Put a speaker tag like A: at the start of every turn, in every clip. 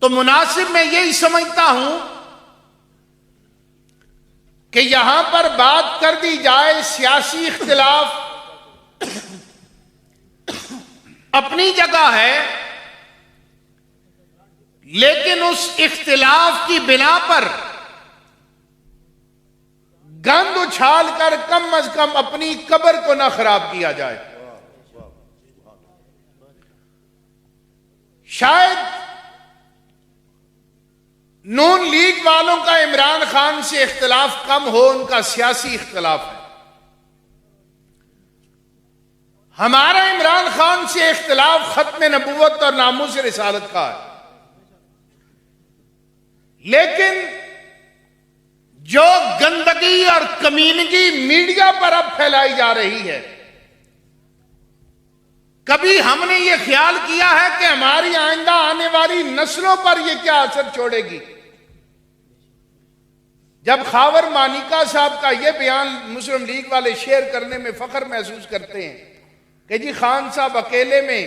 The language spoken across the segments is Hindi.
A: तो मुनासिब मैं यही समझता हूं कि यहां पर बात कर दी जाए सियासी इख्तिलाफ अपनी जगह है, लेकिन उस इख्तिलाफ की बिना पर गंद उछाल कर कम अज कम अपनी कब्र को ना खराब किया जाए। शायद नून लीग वालों का इमरान खान से इख्तिलाफ कम हो, उनका सियासी इख्तिलाफ है। हमारा इमरान खान से इख्तिलाफ खत्म नबूवत और नामूस रिसालत का है। लेकिन जो गंदगी और कमीनगी मीडिया पर अब फैलाई जा रही है, कभी हमने ये ख्याल किया है कि हमारी आइंदा आने वाली नस्लों पर यह क्या असर छोड़ेगी? जब खावर मानिका साहब का यह बयान मुस्लिम लीग वाले शेयर करने में फख्र महसूस करते हैं कि जी खान साहब अकेले में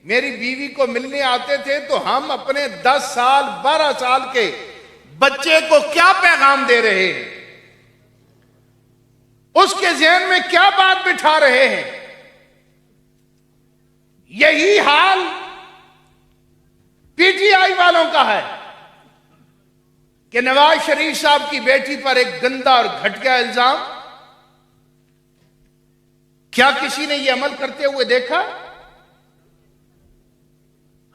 A: मेरी बीवी को मिलने आते थे, तो हम अपने 10 साल 12 साल के बच्चे को क्या पैगाम दे रहे हैं, उसके ज़हन में क्या बात बिठा रहे हैं? यही हाल पीटीआई वालों का है कि नवाज शरीफ साहब की बेटी पर एक गंदा और घटिया इल्जाम, क्या किसी ने यह अमल करते हुए देखा?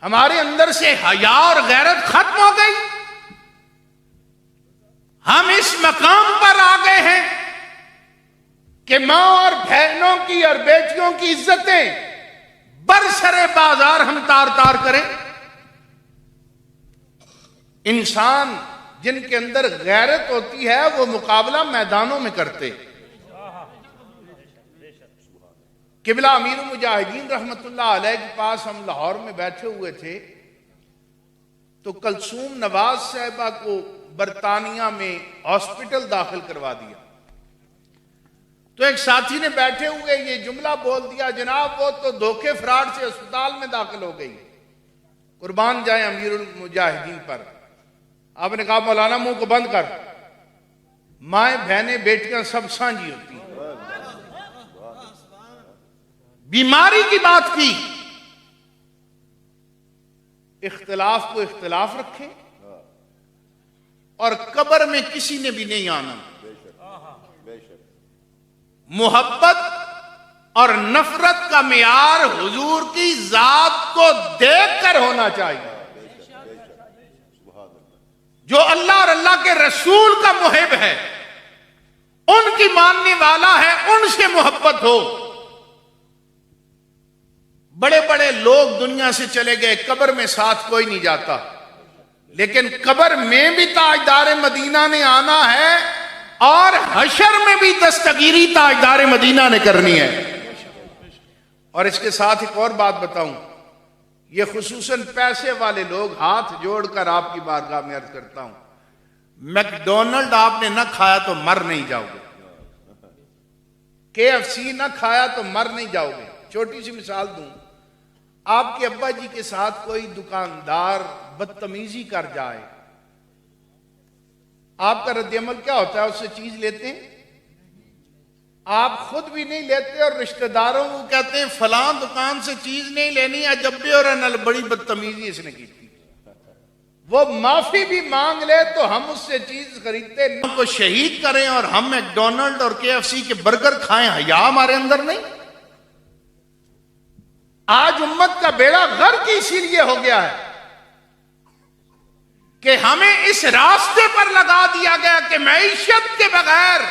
A: हमारे अंदर से हया और गैरत खत्म हो गई। हम इस मकाम पर आ गए हैं कि मां और बहनों की और बेटियों की इज्जतें बरसरे बाजार हम तार तार करें। इंसान जिनके अंदर गैरत होती है वो मुकाबला मैदानों में करते। किबला अमीर मुजाहिदीन रहमतुल्लाह अलैह के पास हम लाहौर में बैठे हुए थे, तो कलसूम नवाज साहिबा को बरतानिया में हॉस्पिटल दाखिल करवा दिया। तो एक साथी ने बैठे हुए ये जुमला बोल दिया, जनाब वो तो धोखे फ्रॉड से अस्पताल में दाखिल हो गई। कुर्बान जाए अमीरुल मुजाहिदीन पर। आपने कहा मौलाना मुंह को बंद कर, माए बहनें बेटियां सब साझी होती हैं। बीमारी की बात की, इख्तिलाफ को इख्तिलाफ रखें और कब्र में किसी ने भी नहीं आना। मोहब्बत और नफरत का मियार हुजूर की जात को देखकर होना चाहिए। जो अल्लाह और अल्लाह के रसूल का मुहिब है, उनकी मानने वाला है, उनसे मोहब्बत हो। बड़े बड़े लोग दुनिया से चले गए, कब्र में साथ कोई नहीं जाता, लेकिन कब्र में भी ताजदार मदीना ने आना है और हशर में भी दस्तगीरी ताजदार मदीना ने करनी है। और इसके साथ एक और बात बताऊं, ये खुसूसन पैसे वाले लोग, हाथ जोड़कर आपकी बारगाह में अर्ज करता हूं, मैकडोनल्ड आपने ना खाया तो मर नहीं जाओगे, KFC ना खाया तो मर नहीं जाओगे। छोटी सी मिसाल दूं, आपके अब्बा जी के साथ कोई दुकानदार बदतमीजी कर जाए, आपका रद्द-ए-अमल क्या होता है? उससे चीज लेते हैं, आप खुद भी नहीं लेते और रिश्तेदारों को कहते हैं फलां दुकान से चीज नहीं लेनी, अजब्बे और अनल बड़ी बदतमीजी इसने की थी। वो माफी भी मांग ले तो हम उससे चीज खरीदते, उनको शहीद करें और हम मैकडोनल्ड और KFC के बर्गर खाएं, हया हमारे अंदर नहीं। आज उम्मत का बेड़ा गर्क इसीलिए हो गया है कि हमें इस रास्ते पर लगा दिया गया कि मैशत के बगैर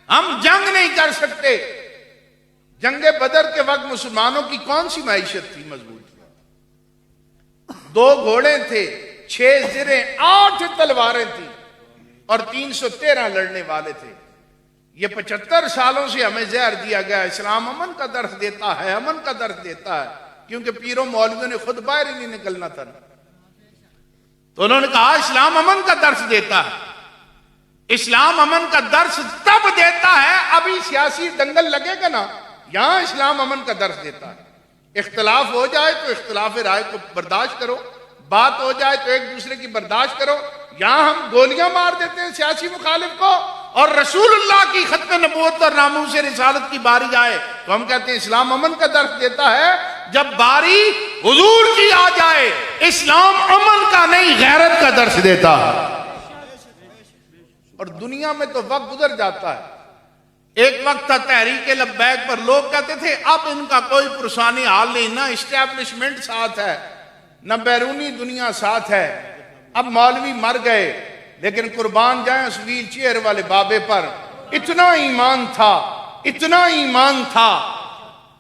A: हम जंग नहीं कर सकते। जंगे बदर के वक्त मुसलमानों की कौन सी मैशत थी मजबूत? 2 घोड़े थे, 6 जिरें, 8 तलवारें थी और 313 लड़ने वाले थे। ये 75 सालों से हमें जहर दिया गया। इस्लाम अमन का दर्स देता है, अमन का दर्स देता है, क्योंकि पीरों मौलवियों ने खुद बाहर ही नहीं निकलना था। तो उन्होंने कहा इस्लाम अमन का दर्स देता है। इस्लाम अमन का दर्स तब देता है, अभी सियासी दंगल लगेगा ना, यहां इस्लाम अमन का दर्स देता है। इख्तिलाफ हो जाए तो इख्तिलाफ राय को बर्दाश्त करो, बात हो जाए तो एक दूसरे की बर्दाश्त करो। यहां हम गोलियां मार देते हैं सियासी मुखालिफ को, और रसूलुल्लाह की खत्म नबूवत और नामूस रिसालत की बारी आए तो हम कहते हैं इस्लाम अमन का दर्द देता है। जब बारी हुजूर की आ जाए, इस्लाम अमन का नहीं गैरत का दर्द देता है। और दुनिया में तो वक्त गुजर जाता है। एक वक्त था तहरीक लब्बैक पर लोग कहते थे अब इनका कोई पुरसानी हाल नहीं, ना इस्टेब्लिशमेंट साथ है न बैरूनी दुनिया साथ है। अब मौलवी मर गए, लेकिन कुर्बान जाए उस व्हील चेयर वाले बाबे पर। इतना ईमान था, इतना ईमान था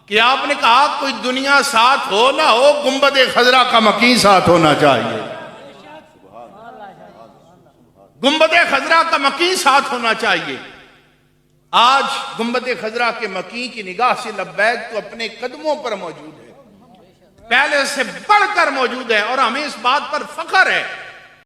A: कि आपने कहा कोई दुनिया साथ हो ना हो, गुंबद खजरा का मकीन साथ होना चाहिए। गुंबद खजरा का मकीन साथ होना चाहिए। आज गुंबद खजरा के मकी की निगाह से लब्बैक तो अपने कदमों पर मौजूद है, पहले से बढ़कर मौजूद है। और हमें इस बात पर फख्र है